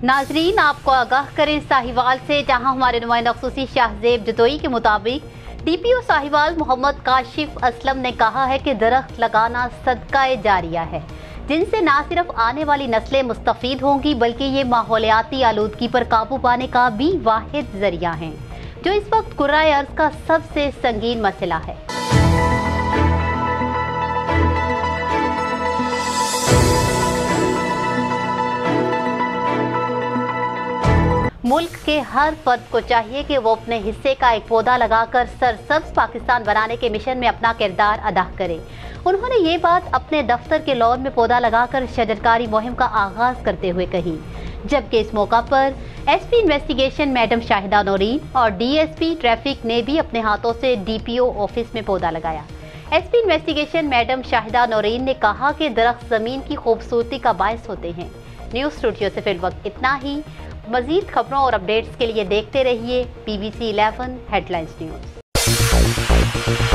नाजरीन, आपको आगाह करें साहिवाल से, जहां हमारे नुमाइंदा ख़ुसूसी शाहजेब जतोई के मुताबिक DPO साहिवाल मोहम्मद काशिफ असलम ने कहा है कि दरख्त लगाना सदका-ए जारिया है, जिनसे न सिर्फ आने वाली नस्लें मुस्तफ़ीद होंगी बल्कि ये माहौलियाती आलूदगी पर काबू पाने का भी वाहिद जरिया है, जो इस वक्त कुर्राए अर्ज़ का सबसे संगीन मसला है। मुल्क के हर फर्द को चाहिए कि वो अपने हिस्से का एक पौधा लगाकर सरसब्ज पाकिस्तान बनाने के मिशन में अपना किरदार अदा करे। उन्होंने ये बात अपने दफ्तर के लॉन में पौधा लगाकर शजरकारी मुहिम का आगाज करते हुए कही, जबकि इस मौका पर SP investigation madam Shahida Naureen और DSP ट्रैफिक ने भी अपने हाथों से DPO ऑफिस में पौधा लगाया। SP investigation madam Shahida Naureen ने कहा कि दरख्त जमीन की खूबसूरती का बायस होते हैं। न्यूज़ स्टूडियो से फिलवक्त इतना ही। मज़ीद खबरों और अपडेट्स के लिए देखते रहिए PBC 11 हेडलाइंस न्यूज़।